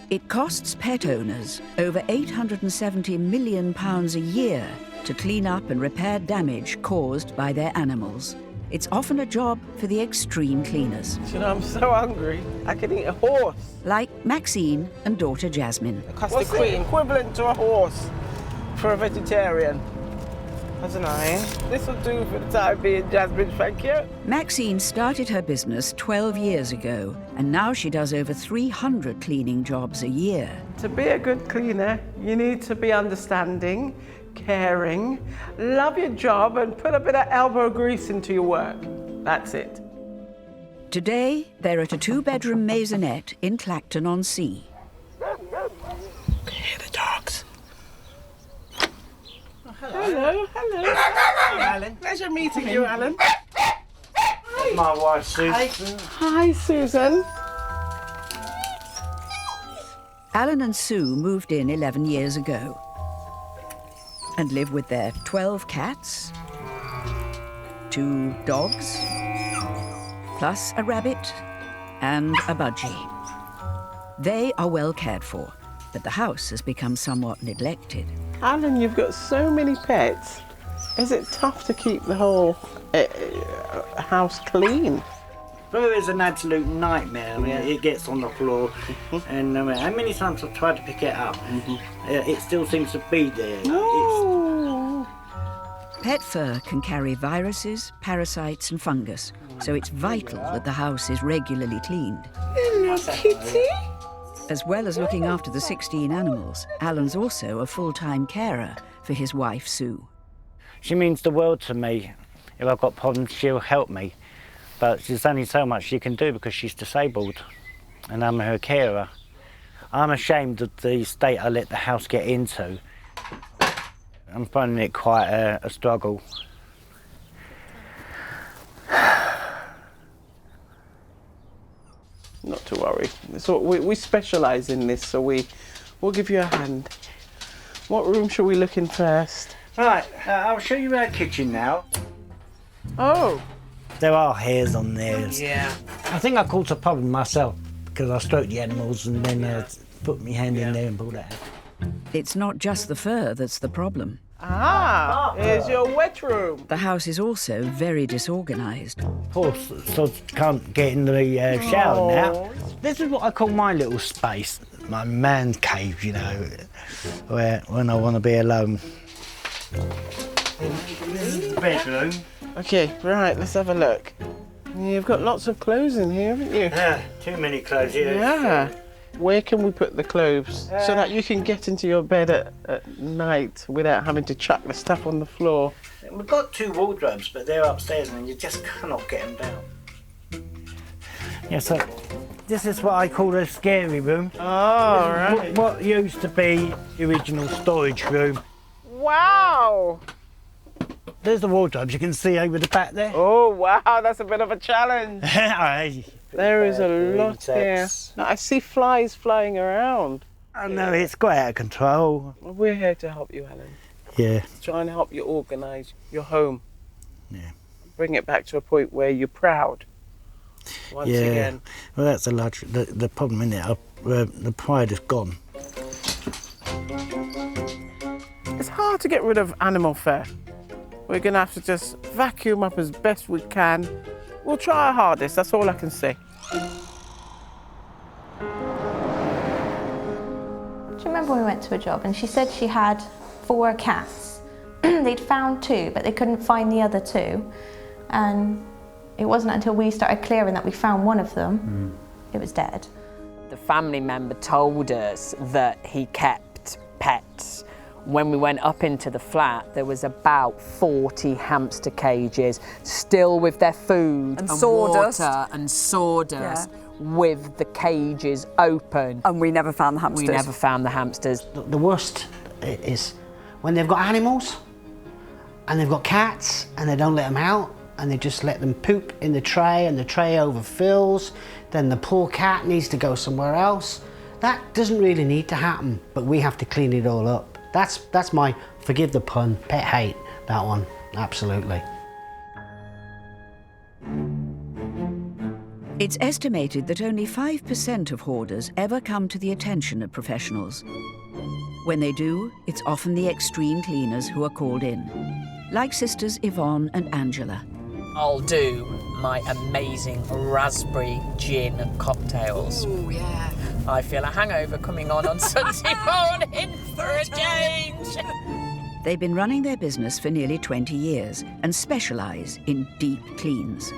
It costs pet owners over £870 million a year to clean up and repair damage caused by their animals. It's often a job for the extreme cleaners. You know, I'm so hungry, I can eat a horse. Like Maxine and daughter Jasmine. What's the equivalent to a horse for a vegetarian? I don't know. This will do for the time being, Jasmine, thank you. Maxine started her business 12 years ago, and now she does over 300 cleaning jobs a year. To be a good cleaner, you need to be understanding, caring, love your job, and put a bit of elbow grease into your work. That's it. Today, they're at a 2-bedroom maisonette in Clacton-on-Sea. Hear the dogs. Hello, hello. Hi, Alan. Pleasure meeting you, Alan. Hi. My wife, Susan. Hi, Susan. Alan and Sue moved in 11 years ago and live with their 12 cats, 2 dogs, plus a rabbit and a budgie. They are well cared for, but the house has become somewhat neglected. Alan, you've got so many pets. Is it tough to keep the whole house clean? Well, it's an absolute nightmare. I mean, it gets on the floor, and how many times I've tried to pick it up, it still seems to be there. Oh. Pet fur can carry viruses, parasites and fungus, so it's vital that the house is regularly cleaned. Hello, kitty. As well as looking after the 16 animals, Alan's also a full-time carer for his wife, Sue. She means the world to me. If I've got problems, she'll help me. But there's only so much she can do because she's disabled, and I'm her carer. I'm ashamed of the state I let the house get into. I'm finding it quite a struggle. Not to worry. So we specialise in this, so we'll give you a hand. What room shall we look in first? Right, I'll show you our kitchen now. Oh. There are hairs on there. Yeah. I think I caused a problem myself because I stroked the animals and then put my hand in there and pulled it out. It's not just the fur that's the problem. Ah, here's your wet room. The house is also very disorganised. Poor sods can't get in the shower now. This is what I call my little space, my man cave, you know, where when I want to be alone. This is the bedroom. Okay, right, let's have a look. You've got lots of clothes in here, haven't you? Yeah, too many clothes here. Yeah. Where can we put the clothes so that you can get into your bed at night without having to chuck the stuff on the floor? We've got 2 wardrobes, but they're upstairs and you just cannot get them down. Yeah, so this is what I call a scary room. Oh, right. What used to be the original storage room. Wow! There's the wardrobes you can see over the back there. Oh, wow, that's a bit of a challenge. Aye. There is a lot here. Now, I see flies flying around. I know, it's quite out of control. Well, we're here to help you, Alan. Yeah. Try and help you organise your home. Yeah. Bring it back to a point where you're proud. Once again. Well, that's the problem, isn't it? The pride is gone. It's hard to get rid of animal fur. We're going to have to just vacuum up as best we can. We'll try our hardest, that's all I can say. Do you remember when we went to a job and she said she had 4 cats? They'd found 2, but they couldn't find the other 2. And it wasn't until we started clearing that we found one of them. It was dead. The family member told us that he kept pets. When we went up into the flat, there was about 40 hamster cages, still with their food and sawdust. water and sawdust, with the cages open. And we never found the hamsters. We never found the hamsters. The worst is when they've got animals and they've got cats and they don't let them out and they just let them poop in the tray and the tray overfills, then the poor cat needs to go somewhere else. That doesn't really need to happen, but we have to clean it all up. That's my, forgive the pun, pet hate, that one, absolutely. It's estimated that only 5% of hoarders ever come to the attention of professionals. When they do, it's often the extreme cleaners who are called in, like sisters Yvonne and Angela. I'll do my amazing raspberry gin cocktails. Oh, yeah. I feel a hangover coming on Sunday morning for a change. They've been running their business for nearly 20 years and specialise in deep cleans.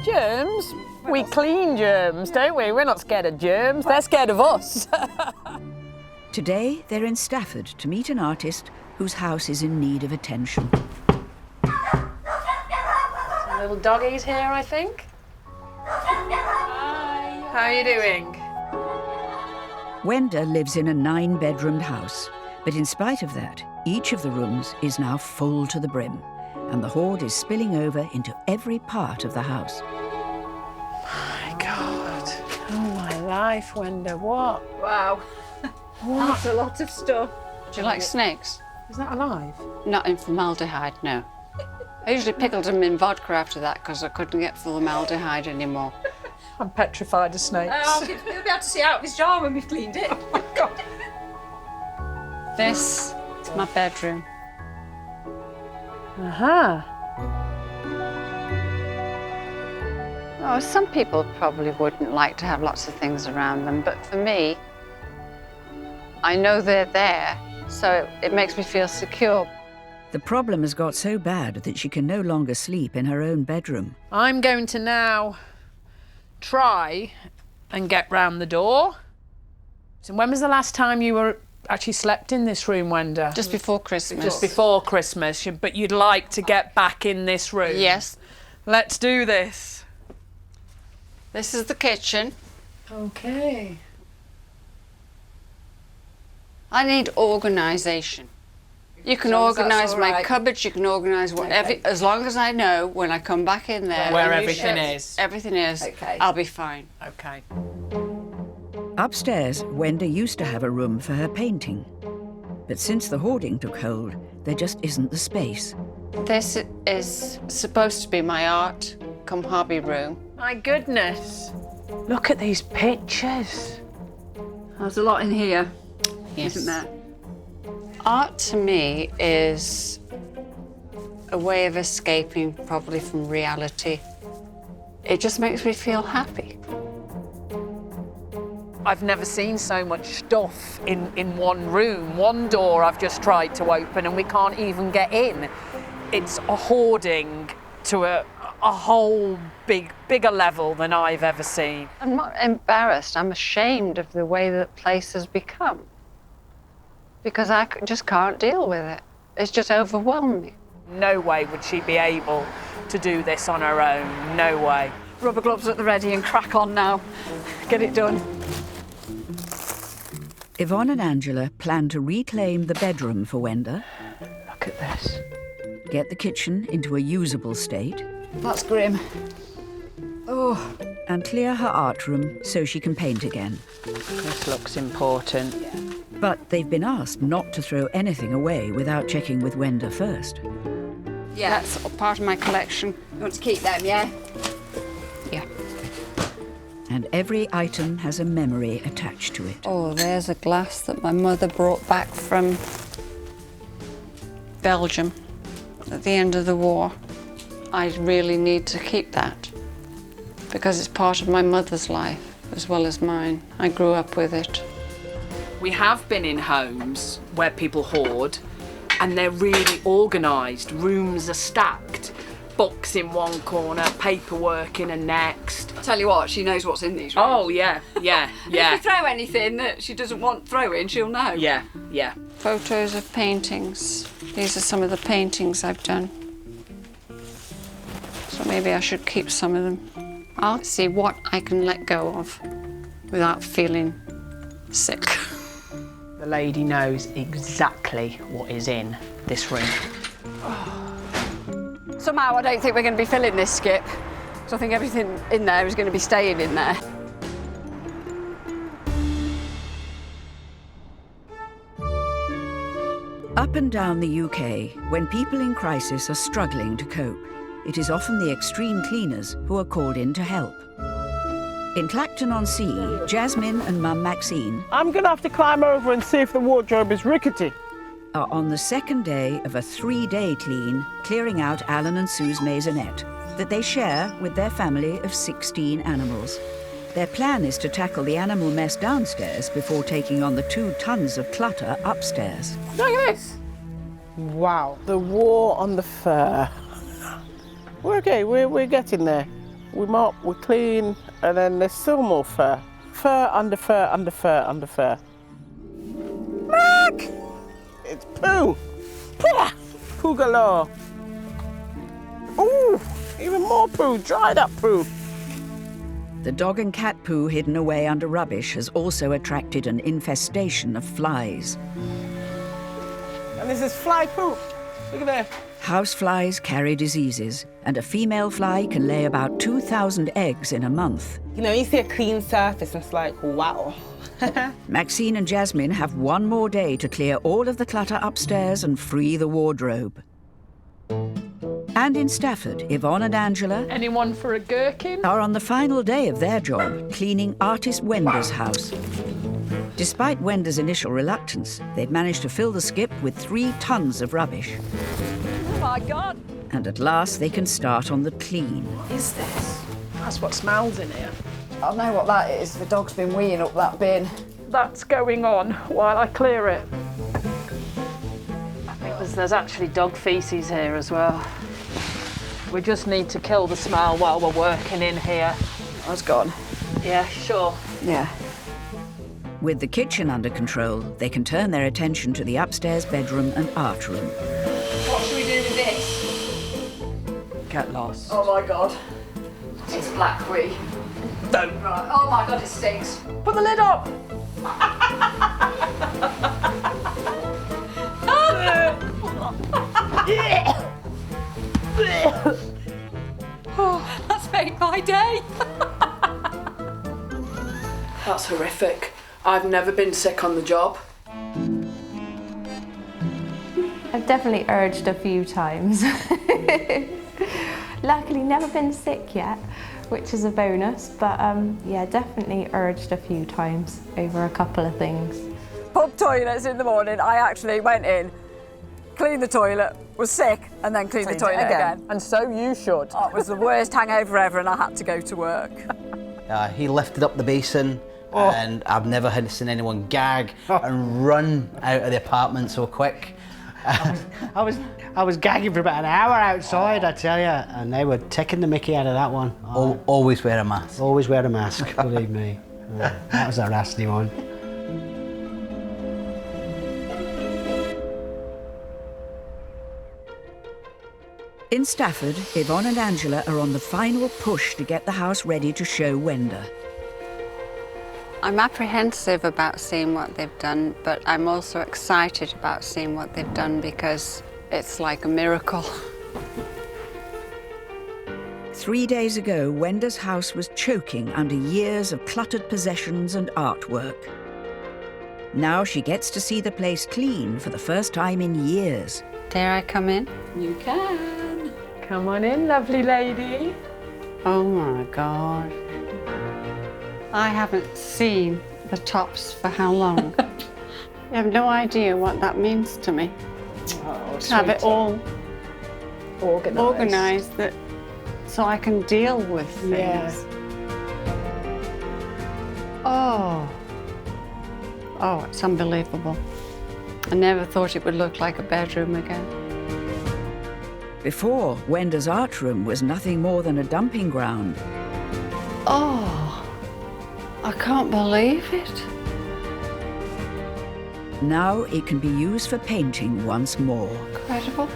Germs? We clean germs, don't we? We're not scared of germs, they're scared of us. Today, they're in Stafford to meet an artist whose house is in need of attention. Some little doggies here, I think. Hi. How are you doing? Wenda lives in a 9-bedroomed house, but in spite of that, each of the rooms is now full to the brim, and the hoard is spilling over into every part of the house. My God. Oh, my life, Wenda. What? Wow. What? That's a lot of stuff. Do you like snakes? Is that alive? Not in formaldehyde, no. I usually pickled them in vodka after that because I couldn't get formaldehyde anymore. I'm petrified of snakes. He'll be able to see out of his jar when we've cleaned it. Oh, my God. This is my bedroom. Uh-huh. Oh, some people probably wouldn't like to have lots of things around them, but for me, I know they're there, so it makes me feel secure. The problem has got so bad that she can no longer sleep in her own bedroom. I'm going to now try and get round the door. So when was the last time you were actually slept in this room, Wenda? Just before Christmas. Just before Christmas, but you'd like to get back in this room? Yes. Let's do this. This is the kitchen. Okay. I need organisation. You can long as that's organise all my right. cupboards, you can organise whatever, as long as I know when I come back in there. Where when you everything shut is. Everything is. Okay. I'll be fine. Okay. Upstairs, Wenda used to have a room for her painting. But since the hoarding took hold, there just isn't the space. This is supposed to be my art, come hobby room. My goodness. Look at these pictures. There's a lot in here, Yes. isn't there? Art to me is a way of escaping probably from reality. It just makes me feel happy. I've never seen so much stuff in one room. One door I've just tried to open and we can't even get in. It's a hoarding to a whole bigger level than I've ever seen. I'm not embarrassed. I'm ashamed of the way that place has become. Because I just can't deal with it. It's just overwhelming. No way would she be able to do this on her own. No way. Rubber gloves at the ready and crack on now. Get it done. Yvonne and Angela plan to reclaim the bedroom for Wenda, Look at this. get the kitchen into a usable state, That's grim. Oh, and clear her art room so she can paint again. This looks important. But they've been asked not to throw anything away without checking with Wenda first. yeah. That's part of my collection. You want to keep them, yeah? Yeah. And every item has a memory attached to it. Oh, there's a glass that my mother brought back from Belgium at the end of the war. I really need to keep that because it's part of my mother's life as well as mine. I grew up with it. We have been in homes where people hoard and they're really organised. Rooms are stacked. Books in one corner, paperwork in a next. Tell you what, she knows what's in these rooms. Oh, yeah. If you throw anything that she doesn't want throwing, she'll know. Yeah. Photos of paintings. These are some of the paintings I've done. So maybe I should keep some of them. I'll see what I can let go of without feeling sick. The lady knows exactly what is in this room. Somehow I don't think we're going to be filling this skip. So I think everything in there is going to be staying in there. Up and down the UK, when people in crisis are struggling to cope, it is often the extreme cleaners who are called in to help. In Clacton-on-Sea, Jasmine and Mum Maxine I'm going to have to climb over and see if the wardrobe is rickety. are on the second day of a 3-day clean, clearing out Alan and Sue's maisonette that they share with their family of 16 animals. Their plan is to tackle the animal mess downstairs before taking on the 2 tons of clutter upstairs. Look at this. Wow, the war on the fur. We're okay, we're getting there. We mop, we clean, and then there's still more fur. Fur, under fur, under fur, under fur. Look! It's poo. Pooh! Poo galore. Ooh, even more poo, dried up poo. The dog and cat poo hidden away under rubbish has also attracted an infestation of flies. And this is fly poop. Look at there. Houseflies carry diseases, and a female fly can lay about 2,000 eggs in a month. You know, you see a clean surface and it's like, wow. Maxine and Jasmine have 1 more day to clear all of the clutter upstairs and free the wardrobe. And in Stafford, Yvonne and Angela Anyone for a gherkin? are on the final day of their job, cleaning artist Wenda's house. Despite Wenda's initial reluctance, they've managed to fill the skip with 3 tons of rubbish. Oh my God! And at last they can start on the clean. What is this? That's what smells in here. I know what that is. The dog's been weeing up that bin. That's going on while I clear it. Because there's actually dog feces here as well. We just need to kill the smell while we're working in here. That's gone. Yeah, sure. Yeah. With the kitchen under control, they can turn their attention to the upstairs bedroom and art room. What should we do with this? Get lost. Oh my God. It's black wee. Don't. Right. Oh my God, it stinks. Put the lid up. Oh, that's made my day. That's horrific. I've never been sick on the job. I've definitely urged a few times. Luckily, never been sick yet, which is a bonus, but yeah, definitely urged a few times over a couple of things. Pub toilets in the morning. I actually went in, cleaned the toilet, was sick, and then cleaned the toilet again. And so you should. Oh, it was the worst hangover ever, and I had to go to work. He lifted up the basin, and I've never seen anyone gag and run out of the apartment so quick. I was gagging for about an hour outside, I tell you, and they were taking the mickey out of that one. Always wear a mask. Always wear a mask, believe me. That was a nasty one. In Stafford, Yvonne and Angela are on the final push to get the house ready to show Wenda. I'm apprehensive about seeing what they've done, but I'm also excited about seeing what they've done because it's like a miracle. 3 days ago, Wenda's house was choking under years of cluttered possessions and artwork. Now she gets to see the place clean for the first time in years. Dare I come in? You can. Come on in, lovely lady. Oh my God. I haven't seen the tops for how long? You have no idea what that means to me. Oh, To have it all organised. organised that so I can deal with things. Yeah. Oh, it's unbelievable. I never thought it would look like a bedroom again. Before, Wenda's art room was nothing more than a dumping ground. Oh, I can't believe it. Now it can be used for painting once more. Incredible.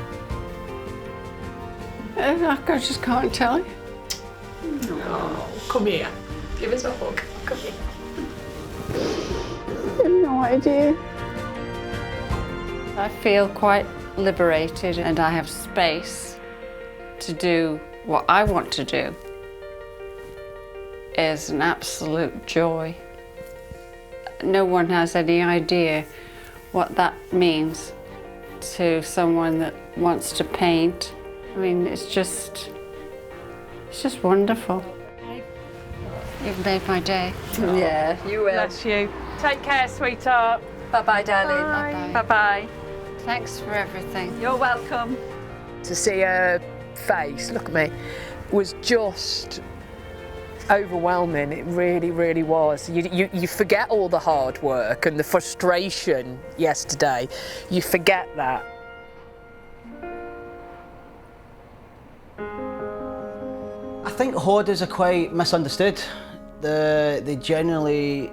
I just can't tell you. Oh, come here. Give us a hug. Come here. I have no idea. I feel quite liberated and I have space to do what I want to do. Is an absolute joy. No one has any idea what that means to someone that wants to paint. I mean, it's just wonderful. You've made my day. Yeah, you will. Bless you. Take care, sweetheart. Bye-bye, darling. Bye. Bye-bye. Thanks for everything. You're welcome. To see her face, look at me, was just overwhelming. It really, really was. You forget all the hard work and the frustration yesterday. You forget that. I think hoarders are quite misunderstood. They generally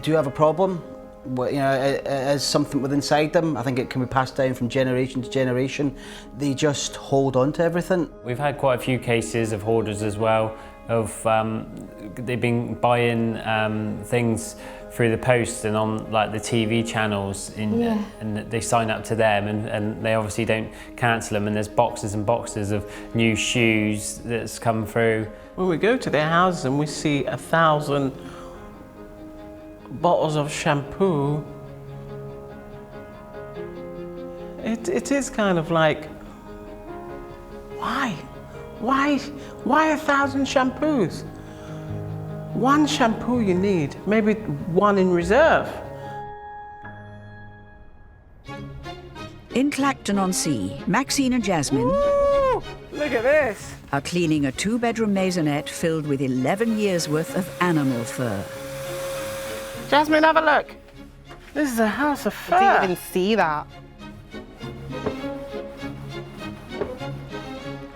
do have a problem. You know, it is something within inside them. I think it can be passed down from generation to generation. They just hold on to everything. We've had quite a few cases of hoarders as well. They've been buying things through the post and on like the TV channels, and they sign up to them, and they obviously don't cancel them. And there's boxes and boxes of new shoes that's come through. When we go to their houses and we see 1,000 bottles of shampoo, it is kind of like, why? Why 1,000 shampoos? One shampoo you need, maybe one in reserve. In Clacton-on-Sea, Maxine and Jasmine Ooh, look at this. are cleaning a 2-bedroom maisonette filled with 11 years' worth of animal fur. Jasmine, have a look. This is a house of fur. I didn't even see that.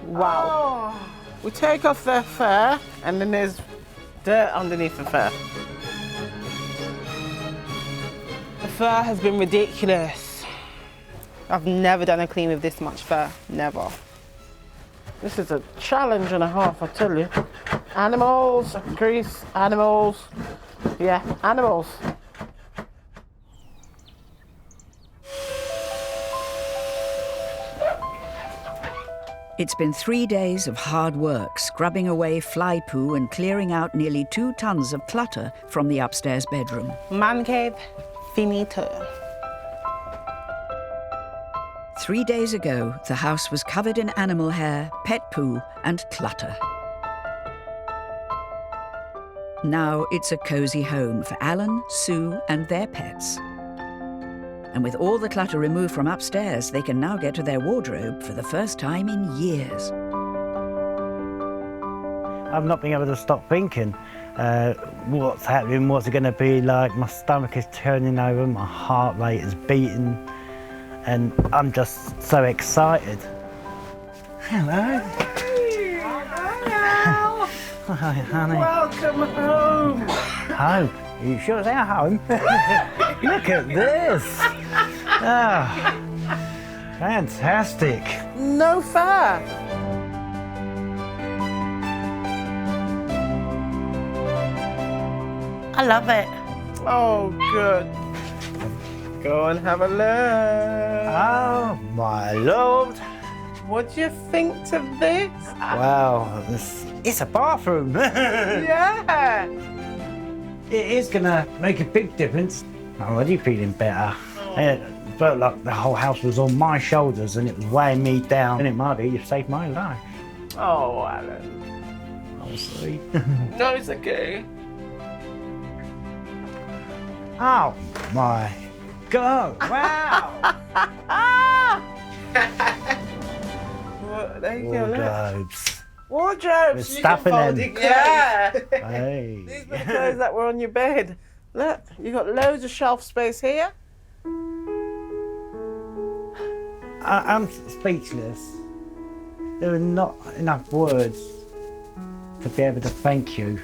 Wow. Oh. We take off their fur and then there's dirt underneath the fur. The fur has been ridiculous. I've never done a clean with this much fur, never. This is a challenge and a half, I tell you. Animals, grease, animals. Yeah, animals. It's been 3 days of hard work, scrubbing away fly poo and clearing out nearly 2 tons of clutter from the upstairs bedroom. Man cave, finito. 3 days ago, the house was covered in animal hair, pet poo, and clutter. Now it's a cozy home for Alan, Sue, and their pets. And with all the clutter removed from upstairs, they can now get to their wardrobe for the first time in years. I've not been able to stop thinking, what's happening, what's it going to be like. My stomach is turning over, my heart rate is beating, and I'm just so excited. Hello. Hi, honey. Welcome home. Home? Are you sure they're home? Look at this. Oh, fantastic. No fur. I love it. Oh, good. Go and have a look. Oh, my lord. What do you think of this? Wow, it's a bathroom. Yeah. It is gonna make a big difference. I'm already feeling better. It felt like the whole house was on my shoulders and it was weighing me down. And it might be, you've saved my life. Oh, Alan. Oh, sorry. No, it's okay. Oh, my God. Wow. Well, there you go. Look. Wardrobes. Wardrobes. With you stuff can in fold them. it clothes. Yeah. Hey. These are the clothes that were on your bed. Look, you got loads of shelf space here. I'm speechless. There are not enough words to be able to thank you.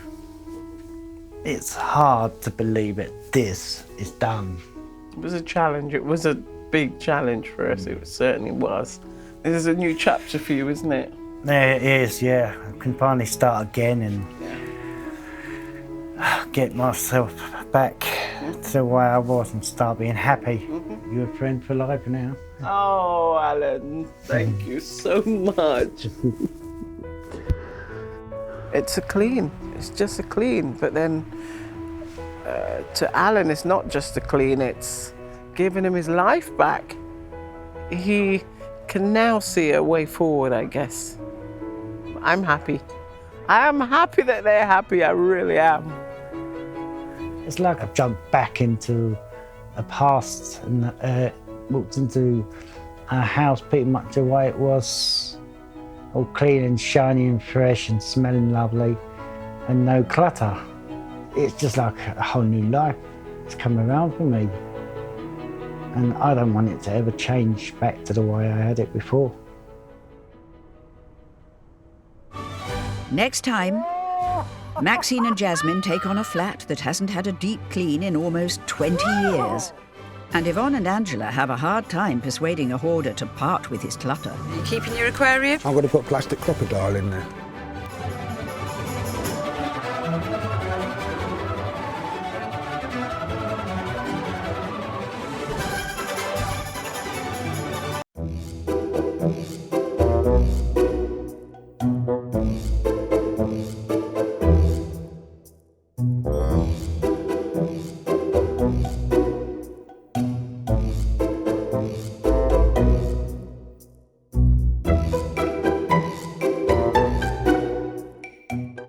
It's hard to believe it. This is done. It was a challenge. It was a big challenge for us. It certainly was. This is a new chapter for you, isn't it? There it is, yeah. I can finally start again and get myself back to where I was and start being happy. You're a friend for life now. Oh, Alan, thank you so much. It's a clean. It's just a clean. But then to Alan, it's not just a clean. It's giving him his life back. He can now see a way forward, I guess. I'm happy. I am happy that they're happy, I really am. It's like I've jumped back into a past and walked into a house pretty much the way it was, all clean and shiny and fresh and smelling lovely and no clutter. It's just like a whole new life. It's come around for me. And I don't want it to ever change back to the way I had it before. Next time, Maxine and Jasmine take on a flat that hasn't had a deep clean in almost 20 years. And Yvonne and Angela have a hard time persuading a hoarder to part with his clutter. Are you keeping your aquarium? I'm going to put plastic crocodile in there.